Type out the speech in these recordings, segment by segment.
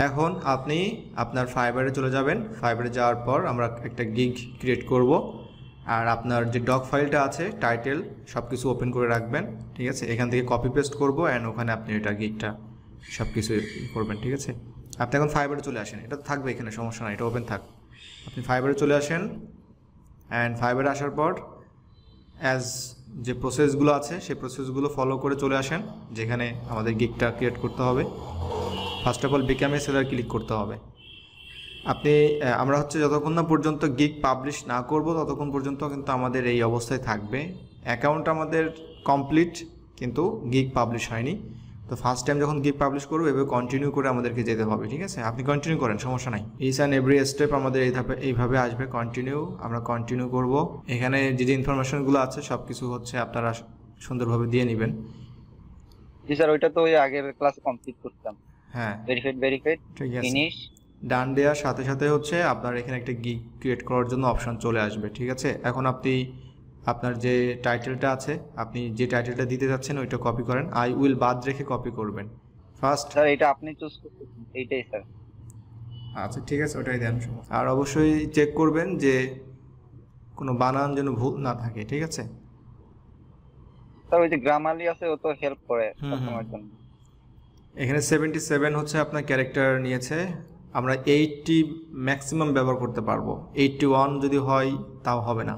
এখন আপনি আপনার ফাইবারে চলে যাবেন। ফাইবারে যাওয়ার পর আমরা একটা গিগ ক্রিয়েট করব, আর আপনার যে ডক ফাইলটা আছে টাইটেল সব কিছু ওপেন করে রাখবেন, ঠিক আছে। এখান থেকে কপি পেস্ট করবো অ্যান্ড ওখানে আপনি এটা গিগটা সব কিছু করবেন, ঠিক আছে। আপনি এখন ফাইবারে চলে আসেন, এটা তো থাকবে এখানে, সমস্যা নাই, এটা ওপেন থাক। আপনি ফাইবারে চলে আসেন অ্যান্ড ফাইবারে আসার পর অ্যাজ যে প্রসেসগুলো আছে সেই প্রসেসগুলো ফলো করে চলে আসেন যেখানে আমাদের গিগটা ক্রিয়েট করতে হবে। First of all become a seller click করতে হবে। আমরা হচ্ছে যতক্ষণ না পর্যন্ত গিগ পাবলিশ না করব ততক্ষণ পর্যন্ত কিন্তু আমাদের এই অবস্থায় থাকবে। অ্যাকাউন্ট আমাদের কমপ্লিট কিন্তু গিগ পাবলিশ হয়নি। তো ফার্স্ট টাইম যখন গিগ পাবলিশ করবো এভাবে কন্টিনিউ করে আমাদেরকে যেতে হবে, ঠিক আছে। আপনি কন্টিনিউ করেন, সমস্যা নাই। ইচ অ্যান্ড এভরি স্টেপ আমাদের এইভাবে আসবে, কন্টিনিউ, আমরা কন্টিনিউ করব। এখানে যে যে ইনফরমেশনগুলো আছে সব কিছু হচ্ছে আপনারা সুন্দরভাবে দিয়ে নেবেন। জি স্যার, ওইটা তো ওই আগের ক্লাসে কমপ্লিট করতাম। হ্যাঁ, ভেরিফাইড ঠিক আছে। ফিনিশ ডান দেওয়ার সাথে সাথে হচ্ছে আপনার এখানে একটা গিগ ক্রিয়েট করার জন্য অপশন চলে আসবে, ঠিক আছে। এখন আপনি আপনার যে টাইটেলটা আছে, আপনি যে টাইটেলটা দিতে যাচ্ছেন ওইটা কপি করেন, আই উইল বাদ রেখে কপি করবেন ফার্স্ট। স্যার, এটা আপনি চুজ করতেন, এইটাই স্যার। আচ্ছা ঠিক আছে, ওটাই দেন। আর অবশ্যই চেক করবেন যে কোনো বানান যেন ভুল না থাকে, ঠিক আছে। স্যার, ওই যে গ্রামারলি আছে, ও তো হেল্প করে সবসময়ের জন্য। এখানে 77 হচ্ছে আপনার ক্যারেক্টার নিয়েছে, আমরা 80 ম্যাক্সিমাম ব্যবহার করতে পারবো। 81 যদি হয় তাও হবে না।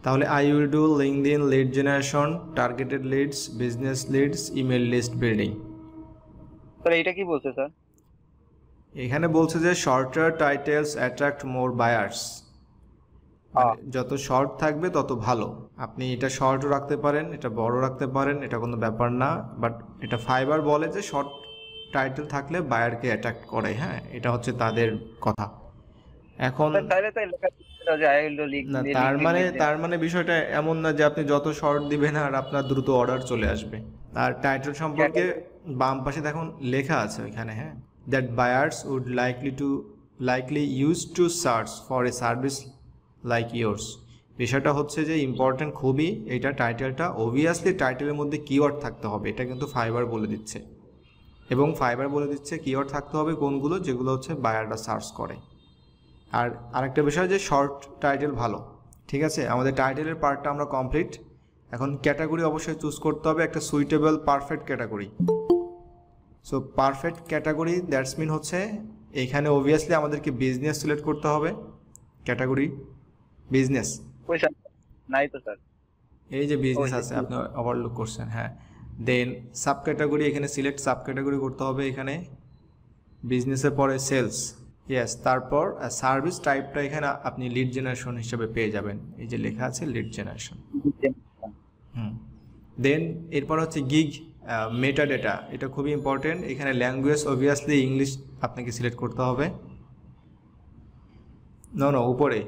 তাহলে I will do LinkedIn lead generation, targeted leads, business leads, email list building. Sir, এইটা কি বলছে স্যার? এখানে বলছে যে shorter titles attract more buyers, যত শর্ট থাকবে তত ভালো। আপনি এটা শর্টও রাখতে পারেন, এটা বড় রাখতে পারেন, এটা কোনো ব্যাপার না। বাট এটা ফাইবার বলে যে শর্ট টাইটেল থাকলে বায়ারকে অ্যাট্রাক্ট করে, হ্যাঁ, এটা হচ্ছে তাদের কথা। এখন না, তার মানে বিষয়টা এমন না যে আপনি যত শর্ট দিবেন আর আপনার দ্রুত অর্ডার চলে আসবে। আর টাইটেল সম্পর্কে বাম পাশে দেখুন লেখা আছে ওইখানে, হ্যাঁ, that buyers would likely use to search for a service like yours. বিষয়টা হচ্ছে যে ইম্পর্টেন্ট খুবই, এটা টাইটেলটা অবভিয়াসলি টাইটেলের মধ্যে কিওয়ার্ড থাকতে হবে, এটা কিন্তু ফাইবার বলে দিচ্ছে। এবং ফাইবার বলে দিচ্ছে কিওয়ার্ড থাকতে হবে কোনগুলো, যেগুলো হচ্ছে বায়াররা সার্চ করে। আর আরেকটা বিষয় যে শর্ট টাইটেল ভালো, ঠিক আছে। আমাদের টাইটেলের পার্টটা আমরা কমপ্লিট। এখন ক্যাটাগরি অবশ্যই চুজ করতে হবে, একটা suitable perfect category. So perfect category that's mean হচ্ছে এখানে অবভিয়াসলি আমাদেরকে বিজনেস সিলেক্ট করতে হবে। ক্যাটাগরি বিজনেস নাই তো স্যার, এই যে বিজনেস আছে আপনি ওভারলুক করছেন, হ্যাঁ। দেন সাব ক্যাটাগরি, এখানে সিলেক্ট সাব ক্যাটাগরি করতে হবে, এখানে বিজনেসের পরে সেলস, ইয়েস। তারপর সার্ভিস টাইপটা এখানে আপনি লিড জেনারেশন হিসেবে পেয়ে যাবেন, এই যে লেখা আছে লিড জেনারেশন। দেন এরপর হচ্ছে গিগ মেটা ডেটা, এটা খুবই ইম্পর্টেন্ট। এখানে ল্যাঙ্গুয়েজ অবভিয়াসলি ইংলিশ আপনাকে সিলেক্ট করতে হবে। না উপরে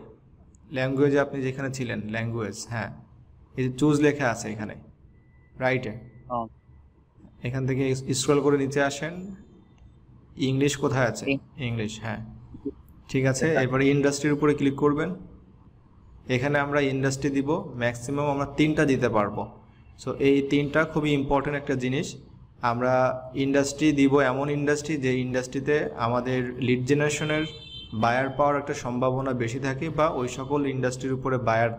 ল্যাঙ্গুয়েজে আপনি যেখানে ছিলেন ল্যাঙ্গুয়েজ, হ্যাঁ, এই যে চুজ লেখা আছে এখানে রাইটে, এখান থেকে স্ক্রল করে নিচে আসেন, ইংলিশ কোথায় আছে, ইংলিশ, হ্যাঁ, ঠিক আছে। এরপরে ইন্ডাস্ট্রির উপরে ক্লিক করবেন, এখানে আমরা ইন্ডাস্ট্রি দিব, ম্যাক্সিমাম আমরা 3টা দিতে পারবো। সো এই 3টা খুবই ইম্পর্টেন্ট একটা জিনিস। আমরা ইন্ডাস্ট্রি দিব এমন ইন্ডাস্ট্রি যে ইন্ডাস্ট্রিতে আমাদের লিড জেনারেশনের বায়ার পাওয়ার একটা সম্ভাবনা বেশি থাকে, বা ওই সকল ইন্ডাস্ট্রির উপরে বায়ার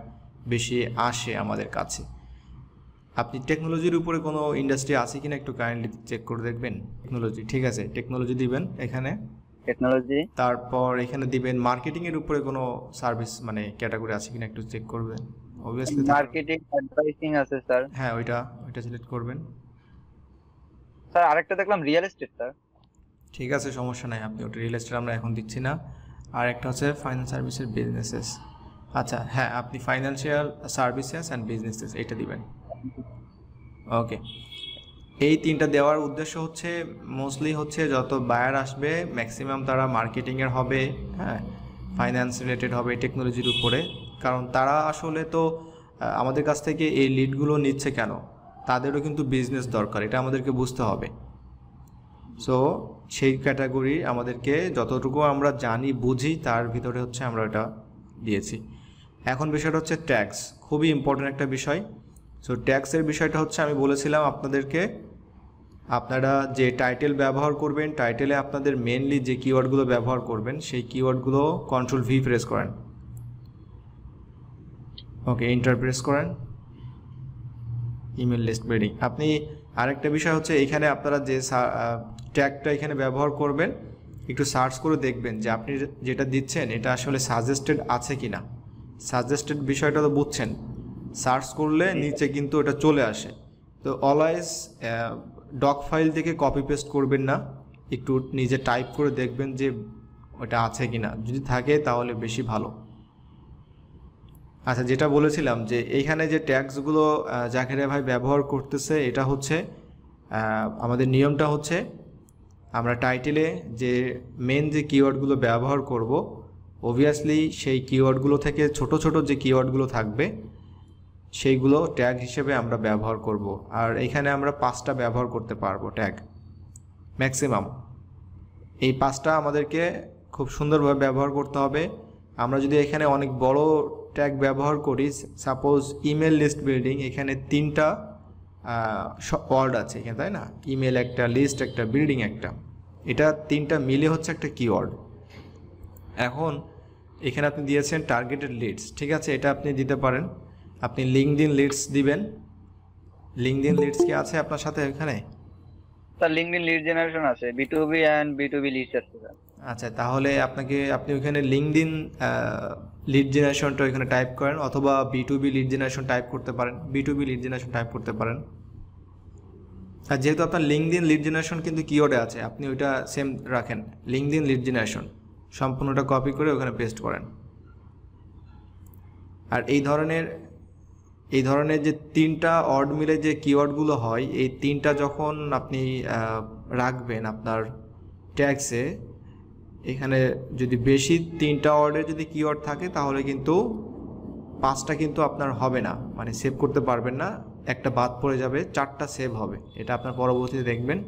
বেশি আসে আমাদের কাছে। আপনি টেকনোলজির উপরে কোনো ইন্ডাস্ট্রি আছে কিনা একটু কাইন্ডলি চেক করে দেখবেন। টেকনোলজি, ঠিক আছে, টেকনোলজি দিবেন এখানে, টেকনোলজি। তারপর এখানে দিবেন মার্কেটিং এর উপরে কোনো সার্ভিস মানে ক্যাটাগরি আছে কিনা একটু চেক করবেন। অবভিয়াসলি মার্কেটিং অ্যাডভাইসিং আছে স্যার, হ্যাঁ, ওইটা সিলেক্ট করবেন। স্যার আরেকটা দেখলাম রিয়েল এস্টেট স্যার। ঠিক আছে, সমস্যা নাই, আপনি ওটা রিয়েল এস্টেট আমরা এখন দিচ্ছি না। আর একটা হচ্ছে ফাইন্যান্স সার্ভিসের বিজনেসেস, আচ্ছা হ্যাঁ, আপনি ফাইন্যান্সিয়াল সার্ভিসেস অ্যান্ড বিজনেসেস এটা দিবেন। ওকে, এই 3টা দেওয়ার উদ্দেশ্য হচ্ছে মোস্টলি হচ্ছে যত বায়ার আসবে ম্যাক্সিমাম তারা মার্কেটিংয়ের হবে, হ্যাঁ, ফাইন্যান্স রিলেটেড হবে, টেকনোলজির উপরে। কারণ তারা আসলে তো আমাদের কাছ থেকে এই লিডগুলো নিচ্ছে কেন, তাদেরও কিন্তু বিজনেস দরকার, এটা আমাদেরকে বুঝতে হবে। সো সেই ক্যাটাগরি আমাদেরকে যতটুকু আমরা জানি বুঝি তার ভিতরে হচ্ছে আমরা এটা দিয়েছি। এখন বিষয়টা হচ্ছে ট্যাক্স, খুবই ইম্পর্টেন্ট একটা বিষয়। সো ট্যাক্সের বিষয়টা হচ্ছে আমি বলেছিলাম আপনাদেরকে আপনারা যে টাইটেল ব্যবহার করবেন, টাইটেলে আপনাদের মেনলি যে কিওয়ার্ডগুলো ব্যবহার করবেন সেই কিওয়ার্ডগুলো কন্ট্রোল ভি প্রেস করেন। ওকে, এন্টার প্রেস করেন। Email list building. আপনি আরেকটা বিষয় হচ্ছে এখানে আপনারা যে ট্যাগটা এখানে ব্যবহার করবেন একটু সার্চ করে দেখবেন যে আপনি যেটা দিচ্ছেন এটা আসলে সাজেস্টেড আছে কিনা। সাজেস্টেড বিষয়টা তো বুঝছেন, সার্চ করলে নিচে কিন্তু এটা চলে আসে। তো অলওয়েজ ডক ফাইল থেকে কপি পেস্ট করবেন না, একটু নিজে টাইপ করে দেখবেন যে ওটা আছে কিনা, যদি থাকে তাহলে বেশি ভালো। আচ্ছা, যেটা বলেছিলাম যে এইখানে যে ট্যাগসগুলো জাকিরিয়া ভাই ব্যবহার করতেছে, এটা হচ্ছে আমাদের নিয়মটা হচ্ছে আমরা টাইটেলে যে মেন যে কিওয়ার্ডগুলো ব্যবহার করব, অবভিয়াসলি সেই কিওয়ার্ডগুলো থেকে ছোট ছোট যে কিওয়ার্ডগুলো থাকবে সেইগুলো ট্যাগ হিসেবে আমরা ব্যবহার করব। আর এখানে আমরা 5টা ব্যবহার করতে পারবো ট্যাগ ম্যাক্সিমাম। এই 5টা আমাদেরকে খুব সুন্দরভাবে ব্যবহার করতে হবে। আমরা যদি এখানে অনেক বড় ট্যাগ ব্যবহার করি, সাপোজ ইমেল লিস্ট বিল্ডিং, এখানে 3টা ওয়ার্ড আছে এখানে, তাই না? ইমেল একটা, লিস্ট একটা, বিল্ডিং একটা, এটা 3টা মিলে হচ্ছে একটা কিওয়ার্ড। এখন এখানে আপনি দিয়েছেন টার্গেটেড লিডস, ঠিক আছে, এটা আপনি দিতে পারেন। আপনি লিঙ্কডইন লিডস দিবেন। লিঙ্কডইন লিডস কি আছে আপনার সাথে এখানে? স্যার লিঙ্কডইন লিড জেনারেশন আছে, B2B এন্ড B2B লিডস আছে স্যার। আচ্ছা, তাহলে আপনি ওখানে লিঙ্কডইন লিড জেনারেশনটা ওইখানে টাইপ করেন, অথবা B2B লিড জেনারেশন টাইপ করতে পারেন, B2B লিড জেনারেশন টাইপ করতে পারেন। আর যেহেতু আপনার লিঙ্কডইন লিড জেনারেশন কিন্তু কিওয়ার্ডে আছে, আপনি ওইটা সেম রাখেন, লিঙ্কডইন লিড জেনারেশন সম্পূর্ণটা কপি করে ওখানে পেস্ট করেন। আর এই ধরনের যে 3টা ওয়ার্ড মিলে যে কিওয়ার্ডগুলো হয়, এই 3টা যখন আপনি রাখবেন আপনার ট্যাগসে, এখানে যদি বেশি 3টা ওয়ার্ডের যদি কিওয়ার্ড থাকে তাহলে কিন্তু 5টা কিন্তু আপনার হবে না, মানে সেভ করতে পারবেন না, একটা বাদ পড়ে যাবে, 4টা সেভ হবে। এটা আপনার পরবর্তীতে দেখবেন।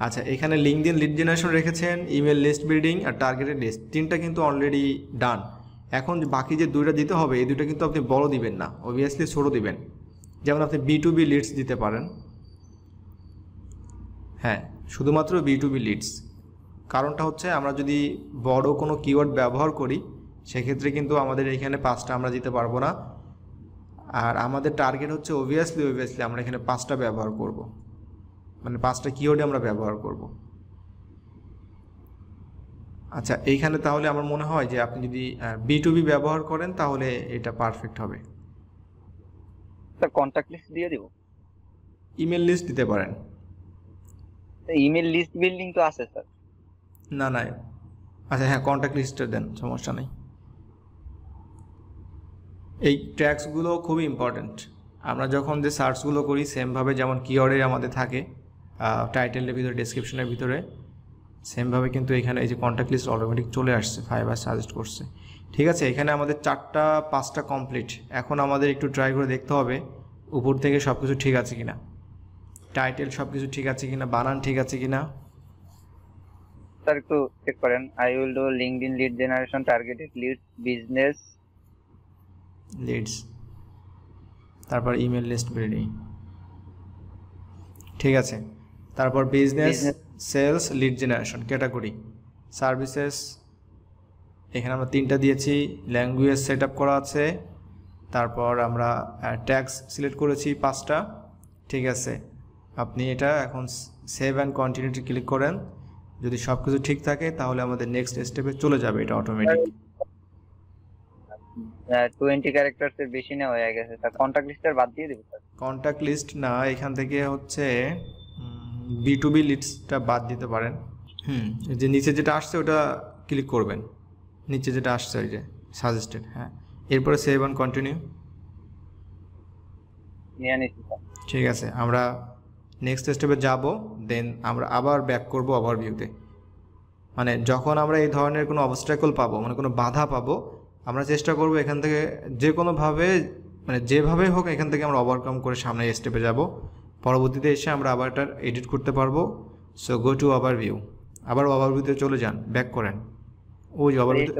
আচ্ছা, এখানে লিঙ্কডইন লিড জেনারেশন রেখেছেন, ইমেল লিস্ট বিল্ডিং আর টার্গেটেড লিস্ট, 3টা কিন্তু অলরেডি ডান। এখন বাকি যে 2টা দিতে হবে, এই 2টা কিন্তু আপনি বড় দিবেন না, অবভিয়াসলি ছোটো দিবেন। যেমন আপনি B2B লিডস দিতে পারেন, হ্যাঁ, শুধুমাত্র B2B লিডস। কারণটা হচ্ছে আমরা যদি বড় কোনো কিওয়ার্ড ব্যবহার করি সেক্ষেত্রে কিন্তু আমাদের এখানে 5টা আমরা দিতে পারবো না। আর আমাদের টার্গেট হচ্ছে অবভিয়াসলি আমরা এখানে 5টা ব্যবহার করব, মানে 5টা কিওয়ার্ডে আমরা ব্যবহার করব। আচ্ছা, এইখানে তাহলে আমার মনে হয় যে আপনি যদি B2B ব্যবহার করেন তাহলে এটা পারফেক্ট হবে। স্যার কন্টাক্ট লিস্ট দিয়ে দিব? ইমেল লিস্ট দিতে পারেন। ইমেল লিস্ট বিল্ডিং তো আছে স্যার। না, আচ্ছা হ্যাঁ, কন্ট্যাক্ট লিস্টটা দেন, সমস্যা নেই। এই ট্যাগসগুলো খুবই ইম্পর্ট্যান্ট। আমরা যখন যে সার্চগুলো করি সেমভাবে যেমন কিওয়ার্ডে আমাদের থাকে টাইটেলের ভিতরে, ডেসক্রিপশনের ভিতরে, সেমভাবে কিন্তু এখানে এই যে কন্ট্যাক্ট লিস্ট অটোমেটিক চলে আসছে, ফাইবার সাজেস্ট করছে। ঠিক আছে, এখানে আমাদের 4টা-5টা কমপ্লিট। এখন আমাদের একটু ট্রাই করে দেখতে হবে উপর থেকে সব কিছু ঠিক আছে কিনা, টাইটেল সব কিছু ঠিক আছে কিনা, বানান ঠিক আছে কিনা। স্যার একটু চেক করেন। I will do LinkedIn lead generation targeted leads business leads, তারপর ইমেল লিস্ট বিল্ডিং, ঠিক আছে, তারপর business sales lead generation category services, এখানে আমরা 3টা দিয়েছি। ল্যাঙ্গুয়েজ সেট আপ করা আছে, তারপর আমরা ট্যাক্স সিলেক্ট করেছি 5টা, ঠিক আছে। আপনি এটা এখন সেভ অ্যান্ড কন্টিনিউটি ক্লিক করেন। যদি সব কিছু ঠিক থাকে তাহলে আমাদের নেক্সট স্টেপে চলে যাবে এটা অটোমেটিক। 20 ক্যারেক্টারস এর বেশি না হয়ে গেছে স্যার, কন্টাক্ট লিস্টের বাদ দিয়ে দিব স্যার। কন্ট্যাক্ট লিস্ট না, এখান থেকে হচ্ছে B2B লিস্টটা বাদ দিতে পারেন। যে নিচে যেটা আসছে ওটা ক্লিক করবেন, নিচে যেটা আসছে ওই যে সাজেস্টেড, হ্যাঁ, এরপরে সেভ অ্যান্ড কন্টিনিউ। নিয়ে নিচ্ছি স্যার। ঠিক আছে, আমরা নেক্সট স্টেপে যাব, দেন আমরা আবার ব্যাক করব ওভারভিউতে। মানে যখন আমরা এই ধরনের কোনো অবস্ট্রাকল পাবো, মানে কোনো বাধা পাবো, আমরা চেষ্টা করব এখান থেকে যে কোনোভাবে, মানে যেভাবে হোক এখান থেকে আমরা ওভারকাম করে সামনে স্টেপে যাব। পরবর্তীতে এসে আমরা আবার এটা এডিট করতে পারবো। সো গো টু ওভারভিউ, আবার ওভারভিউতে চলে যান, ব্যাক করেন। ওই যে ওভারভিউ,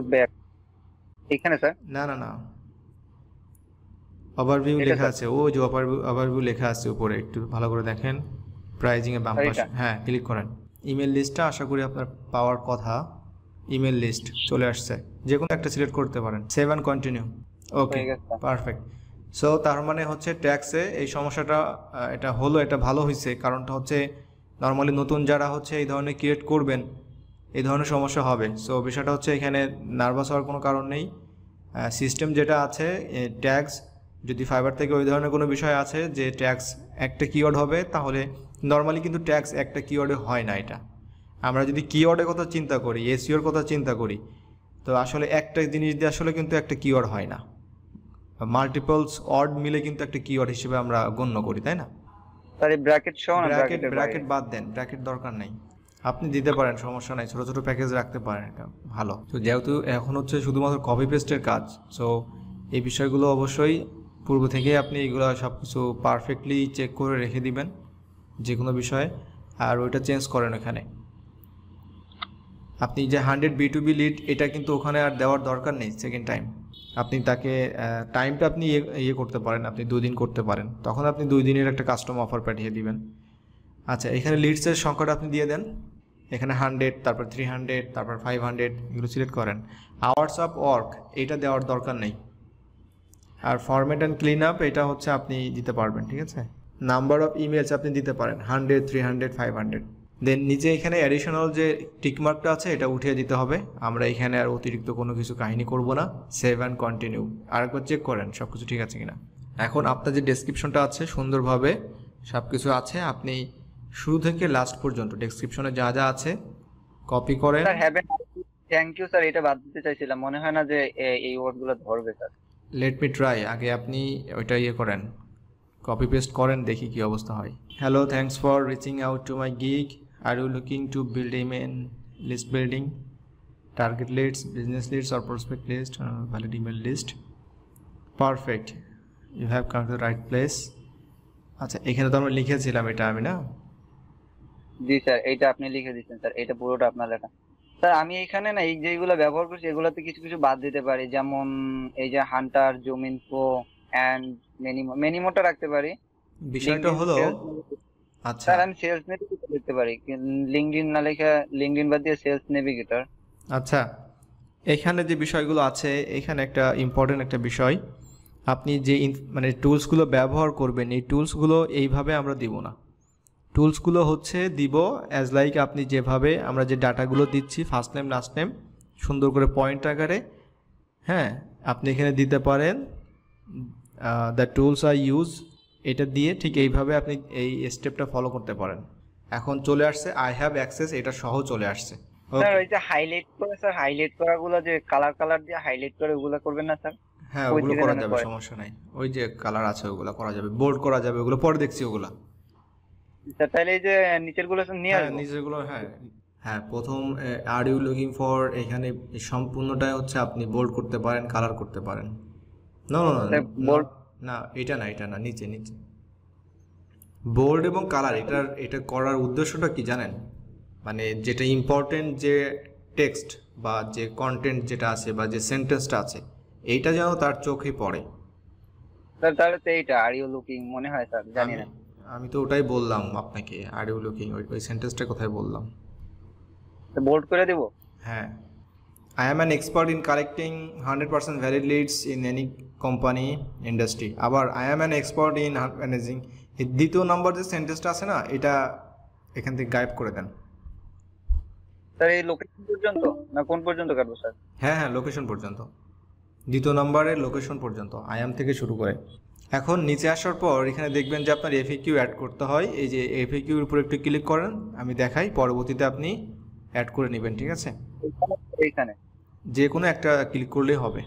এখানে স্যার, না ওভারভিউ লেখা আছে, ওই যে ওভারভিউ লেখা আছে উপরে, একটু ভালো করে দেখেন, প্রাইজিংয়ে বাম আর পাশে, এটা? হ্যাঁ ক্লিক করেন। ইমেল লিস্টটা আশা করি আপনার পাওয়ার কথা। ইমেল লিস্ট চলে আসছে, যে কোনো একটা সিলেক্ট করতে পারেন। Save and continue. ওকে, হয়ে গেছে। পারফেক্ট। সো তার মানে হচ্ছে ট্যাক্সে এই সমস্যাটা এটা হলো, এটা ভালো হয়েছে। কারণটা হচ্ছে নর্মালি নতুন যারা হচ্ছে এই ধরনের ক্রিয়েট করবেন, এই ধরনের সমস্যা হবে। সো বিষয়টা হচ্ছে এখানে নার্ভাস হওয়ার কোনো কারণ নেই। সিস্টেম যেটা আছে ট্যাক্স, যদি ফাইবার থেকে ওই ধরনের কোনো বিষয় আছে যে ট্যাক্স একটা কিওয়ার্ড হবে, তাহলে নর্মালি কিন্তু ট্যাক্স একটা কিওয়ার্ডে হয় না। এটা আমরা যদি কিওয়ার্ডের কথা চিন্তা করি, এসইওর কথা চিন্তা করি, তো আসলে একটা জিনিস দিয়ে আসলে কিন্তু একটা কিওয়ার্ড হয় না। মাল্টিপলস ওয়ার্ড মিলে কিন্তু একটা কিওয়ার্ড হিসেবে আমরা গণ্য করি, তাই না? স্যার এই ব্র্যাকেট সহ না ব্র্যাকেটের বাইরে? ব্র্যাকেট বাদ দেন, ব্র্যাকেট দরকার নেই, আপনি দিতে পারেন, সমস্যা নাই। ছোটো ছোটো প্যাকেজ রাখতে পারেন, এটা ভালো। তো যেহেতু এখন হচ্ছে শুধুমাত্র কপি পেস্টের কাজ, সো এই বিষয়গুলো অবশ্যই পূর্ব থেকেই আপনি এগুলো সব কিছু পারফেক্টলি চেক করে রেখে দিবেন যে কোনো বিষয়ে, আর ওইটা চেঞ্জ করেন এখানে। আপনি যে 100 B2B লিড, এটা কিন্তু ওখানে আর দেওয়ার দরকার নেই সেকেন্ড টাইম। আপনি তাকে টাইমটা আপনি ইয়ে করতে পারেন, আপনি 2 দিন করতে পারেন, তখন আপনি 2 দিনের একটা কাস্টম অফার পাঠিয়ে দিবেন। আচ্ছা, এখানে লিডসের সংখ্যাটা আপনি দিয়ে দেন, এখানে 100, তারপর 300, তারপর 500, এগুলো সিলেক্ট করেন। আওয়ার্স অফ ওয়ার্ক এটা দেওয়ার দরকার নেই। আর ফরম্যাট অ্যান্ড ক্লিন আপ এটা হচ্ছে আপনি দিতে পারবেন, ঠিক আছে। নাম্বার অফ ইমেলস আপনি দিতে পারেন 100, 300, 500। দেন নিচে এখানে অ্যাডিশনাল যে টিকমার্কটা আছে এটা উঠিয়ে দিতে হবে। আমরা এখানে আর অতিরিক্ত কোনো কিছু কাহিনী করব না। Save and continue. আরেকবার চেক করেন সব কিছু ঠিক আছে কিনা। এখন আপনার যে ডেসক্রিপশনটা আছে সুন্দরভাবে সব কিছু আছে, আপনি শুরু থেকে লাস্ট পর্যন্ত ডেসক্রিপশনে যা যা আছে কপি করেন। Sir have thank you sir, এটা বাদ দিতে চাইছিলাম, মনে হয় না যে এই ওয়ার্ডগুলো ধরবে স্যার। লেট মি ট্রাই, আগে আপনি ওইটা ইয়ে করেন, কপি পেস্ট করেন, দেখি কি অবস্থা হয়। Hello, thanks for reaching out to my gig, are you looking to build email list building, target list, business list or prospect list, valid email list. Perfect, you have come to the right place. আচ্ছা, এখানে তো আমরা লিখেছিলাম এটা, আমি না? জি sir, এইটা আপনি লিখে দিচ্ছেন স্যার, এটা পুরোটা আপনার লেখা। স্যার আমি এখানে না এই যেগুলো ব্যবহার করছি এগুলোতে কিছু কিছু বাদ দিতে পারি, যেমন এই যে হান্টার, জুম ইনফো এন্ড মেনিমোটা রাখতে পারি। বিষয়টা হলো, আচ্ছা স্যার আমি সেলস নেভিগেটর লিখতে পারি, লিঙ্কডইন না লেখা লিঙ্কডইন বাদ দিয়ে সেলস নেভিগেটর। আচ্ছা, এখানে যে বিষয়গুলো আছে, এখানে একটা ইম্পর্টেন্ট একটা বিষয়, আপনি যে মানে টুলসগুলো ব্যবহার করবেন, এই টুলসগুলো এইভাবে আমরা দিব না। টুলসগুলো হচ্ছে দিব অ্যাজ লাইক আপনি যেভাবে আমরা যে ডাটাগুলো দিচ্ছি, ফার্স্ট নেম লাস্ট নেম সুন্দর করে পয়েন্ট আকারে, হ্যাঁ আপনি এখানে দিতে পারেন দ্য টুলস আই ইউজ, এটা দিয়ে ঠিক এইভাবে আপনি এই স্টেপটা ফলো করতে পারেন। এখন চলে আসছে আই হ্যাভ অ্যাক্সেস, এটা সহ চলে আসছে। স্যার ওই যে হাইলাইট করে, স্যার হাইলাইট করাগুলো যে কালার কালার দিয়ে হাইলাইট করে ওগুলো করবেন না স্যার? হ্যাঁ, ওই ওগুলো থেকে করা জানা যাবে, পড়ে। সমস্যা নাই। ওই যে কালার আছে ওগুলো করা যাবে, বোল্ড করা যাবে, ওগুলো পরে দেখছি ওগুলো। স্যার তাহলে এই যে নিচের গুলো সব নিয়ে হ্যাঁ, আসবো? নিজেগুলো, হ্যাঁ হ্যাঁ, প্রথম আর ইউ লুকিং ফর, এখানে সম্পূর্ণটাই হচ্ছে আপনি বোল্ড করতে পারেন, কালার করতে পারেন। না না না bold? না, এটা না, এটা না, নিচে নিচে বোল্ড এবং কালার। এটা করার উদ্দেশ্যটা কি জানেন? মানে যেটা ইম্পর্টেন্ট যে টেক্সট বা যে কন্টেন্ট যেটা আছে বা যে সেন্টেন্সটা আছে, এইটা যেন তার চোখে পড়ে। স্যার তাহলে তো এইটা আর ইউ লুকিং মনে হয় স্যার, জানি না। আমি তো ওটাই বললাম আপনাকে, আর ইউ লুকিং, ওই সেন্টেন্সটা কোথায় বললাম? বোল্ড করে দেবো? হ্যাঁ, I am an expert in collecting 100% valid leads in any company industry. আবার I am an expert in managing, এই দ্বিতীয় নম্বর যে সেন্টেন্সটা আছে না, এটা এখান থেকে গায়েব করে দেন। স্যার এই লোকেশন পর্যন্ত না কোন পর্যন্ত কাটবো স্যার? হ্যাঁ হ্যাঁ, লোকেশন পর্যন্ত, দ্বিতীয় নম্বরের লোকেশন পর্যন্ত আই এম থেকে শুরু করে। এখন নিচে আসার পর এখানে দেখবেন যে আপনার এফএকিউ অ্যাড করতে হয়। এই যে এফএকিউর উপর একটু ক্লিক করেন, আমি দেখাই, পরবর্তীতে আপনি অ্যাড করে নেবেন, ঠিক আছে? এইখানে যে কোনো একটা ক্লিক করলেই হবে।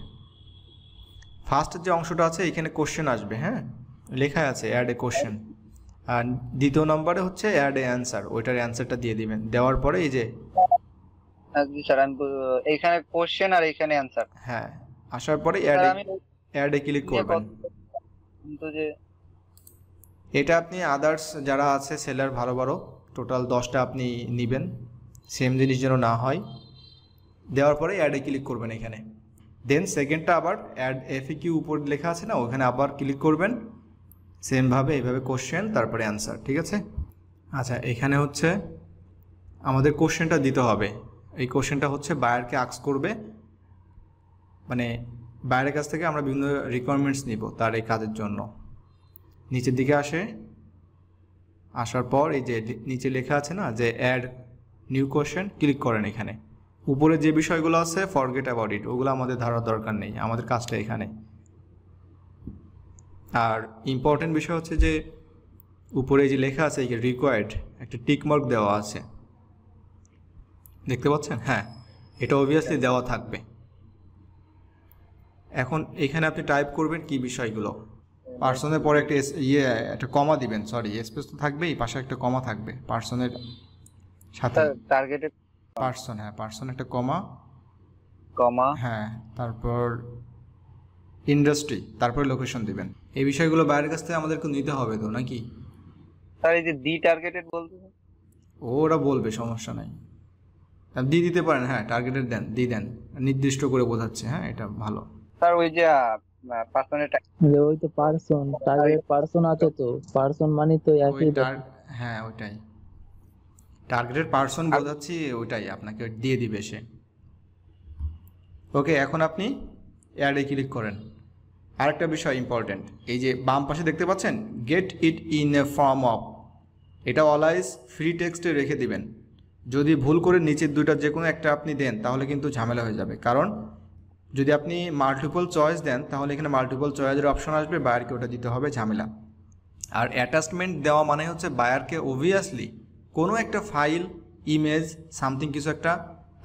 ফার্স্ট যে অংশটা আছে এখানে কোশ্চেন আসবে, হ্যাঁ লেখা আছে অ্যাড এ কোশ্চেন, আর দ্বিতীয় নম্বরে হচ্ছে অ্যাড এ অ্যান্সার, ওইটার অ্যান্সারটা দিয়ে দিবেন। দেওয়ার পরে এই যে, জি স্যার আমি এইখানে কোশ্চেন আর এইখানে অ্যানসার। হ্যাঁ আসার পরে স্যার আমি অ্যাড এ ক্লিক করবেন। কিন্তু যে এটা আপনি আদার্স যারা আছে সেলার ভালো ভালো টোটাল 10টা আপনি নেবেন, সেম জিনিস যেন না হয়। দেওয়ার পরে অ্যাডে ক্লিক করবেন এখানে। দেন সেকেন্ডটা আবার অ্যাড এফএকিউ উপর লেখা আছে না, ওখানে আবার ক্লিক করবেন সেমভাবে, এইভাবে কোশ্চেন তারপরে অ্যান্সার, ঠিক আছে? আচ্ছা, এখানে হচ্ছে আমাদের কোশ্চেনটা দিতে হবে। এই কোশ্চেনটা হচ্ছে বায়ারকে আস্ক করবে, মানে বায়ারের কাছ থেকে আমরা বিভিন্ন রিকোয়ারমেন্টস নিব তার এই কাজের জন্য। নিচের দিকে আসার পর এই যে নিচে লেখা আছে না যে অ্যাড নিউ কোশ্চেন, ক্লিক করেন এখানে। উপরে যে বিষয়গুলো আছে ফরগেট অ্যাবাউট ইট, ওগুলো আমাদের ধারার দরকার নেই, আমাদের কাজটা এখানে। আর ইম্পর্টেন্ট বিষয় হচ্ছে যে উপরে যে লেখা আছে এই রিকোয়ার্ড, একটা টিক মার্ক দেওয়া আছে, দেখতে পাচ্ছেন? হ্যাঁ, এটা অবভিয়াসলি দেওয়া থাকবে। এখন এখানে আপনি টাইপ করবেন কি বিষয়গুলো। পার্সনের পরে একটা একটা কমা দিবেন, সরি স্পেস তো থাকবেই, পাশে একটা কমা থাকবে পার্সনের সাথে। টার্গেটেড পার্সন, হ্যাঁ পার্সন একটা কমা, কমা, হ্যাঁ তারপর ইন্ডাস্ট্রি, তারপরে লোকেশন দিবেন। এই বিষয়গুলো বাইরের কাছ থেকে আমাদেরকে নিতে হবে তো নাকি? স্যার এই যে ডি টার্গেটেড বলতেছেন? ওরা বলবে, সমস্যা নাই, দিয়ে দিতে পারেন। হ্যাঁ টার্গেটেড দেন, দিয়ে দেন, নির্দিষ্ট করে বোঝাচ্ছে। হ্যাঁ এটা ভালো। স্যার ওই যে পার্সনের যে ওই তো পার্সন, টার্গেট পার্সন আছে তো, পার্সন মানে তো একই ব্যাপার। হ্যাঁ ওইটাই টার্গেটেড পার্সন বোঝাচ্ছি, ওইটাই আপনাকে দিয়ে দিবে সে। ওকে, এখন আপনি অ্যাডে ক্লিক করেন। আরেকটা বিষয় ইম্পর্টেন্ট, এই যে বাম পাশে দেখতে পাচ্ছেন get it in a form of, এটা অলওয়েজ ফ্রি টেক্সটে রেখে দিবেন। যদি ভুল করে নিচের দুইটা যে কোনো একটা আপনি দেন তাহলে কিন্তু ঝামেলা হয়ে যাবে, কারণ যদি আপনি মাল্টিপল চয়েস দেন তাহলে এখানে মাল্টিপল চয়েসের অপশন আসবে, বায়ারকে ওটা দিতে হবে, ঝামেলা। আর অ্যাটাচমেন্ট দেওয়া মানে হচ্ছে বায়ারকে অবভিয়াসলি কোনো একটা ফাইল, ইমেজ, সামথিং কিছু একটা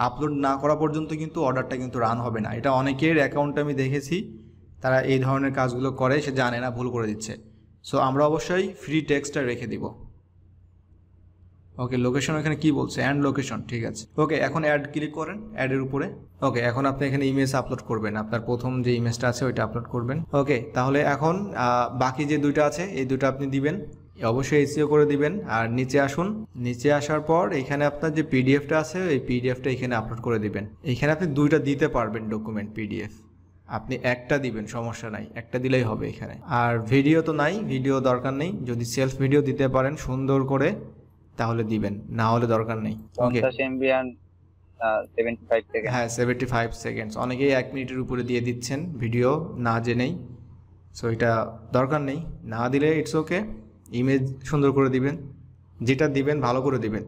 আপলোড না করা পর্যন্ত কিন্তু অর্ডারটা কিন্তু রান হবে না। এটা অনেকের অ্যাকাউন্টে আমি দেখেছি, তারা এই ধরনের কাজগুলো করে, সে জানে না, ভুল করে দিচ্ছে। সো আমরা অবশ্যই ফ্রি টেক্সটটা রেখে দিব। ওকে, লোকেশন এখানে কি বলছে? অ্যান্ড লোকেশন, ঠিক আছে। ওকে, এখন অ্যাড ক্লিক করেন, অ্যাডের উপরে। ওকে, এখন আপনি এখানে ইমেজ আপলোড করবেন, আপনার প্রথম যে ইমেজটা আছে ওইটা আপলোড করবেন। ওকে, তাহলে এখন বাকি যে দুইটা আছে এই দুটো আপনি দিবেন, অবশ্যই এসইও করে দিবেন। আর নিচে আসুন, নিচে আসার পর এখানে আপনার যে পিডিএফটা আছে এই পিডিএফটা এখানে আপলোড করে দিবেন। এখানে আপনি দুইটা দিতে পারবেন ডকুমেন্ট পিডিএফ, আপনি একটা দিবেন, সমস্যা নাই, একটা দিলেই হবে এখানে। আর ভিডিও তো নাই, ভিডিও দরকার নেই, যদি সেলফ ভিডিও দিতে পারেন সুন্দর করে তাহলে দিবেন, না হলে দরকার নেই। ওকে, 50 MB and 75 সেকেন্ড। হ্যাঁ 75 সেকেন্ডস, অনেকেই 1 মিনিটের উপরে দিয়ে দিচ্ছেন ভিডিও না জেনেই। সো এটা দরকার নেই, না দিলে ইটস ওকে। ইমেজ সুন্দর করে দিবেন, যেটা দিবেন ভালো করে দিবেন।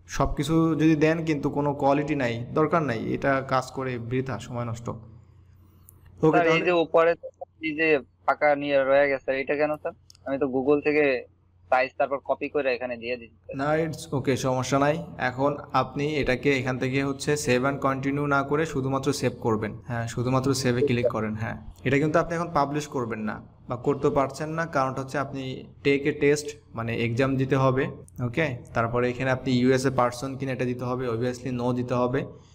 সব কিছু যদি দেন কিন্তু কোনো কোয়ালিটি নাই, দরকার নাই, এটা কাজ করে বৃথা, সময় নষ্ট। ওকে, স্যার এই যে উপরে এই যে ফাঁকা নিয়ে রয়ে গেছে এটা কেন স্যার? আমি তো গুগল থেকে সাইজ তারপর কপি করে এখানে দিয়ে দিচ্ছি। না ইটস ওকে, সমস্যা নাই। এখন আপনি এটাকে এখান থেকে হচ্ছে সেভ অ্যান্ড কন্টিনিউ না করে শুধুমাত্র সেভ করবেন। হ্যাঁ, শুধুমাত্র সেভে ক্লিক করেন। হ্যাঁ, এটা কিন্তু আপনি এখন পাবলিশ করবেন না বা করতে পারছেন না, কারণটা হচ্ছে আপনি টেক এ টেস্ট মানে এক্সাম দিতে হবে। ওকে, তারপরে এখানে আপনি ইউএসএ পার্সন কিনা এটা দিতে হবে, অবভিয়াসলি নো দিতে হবে।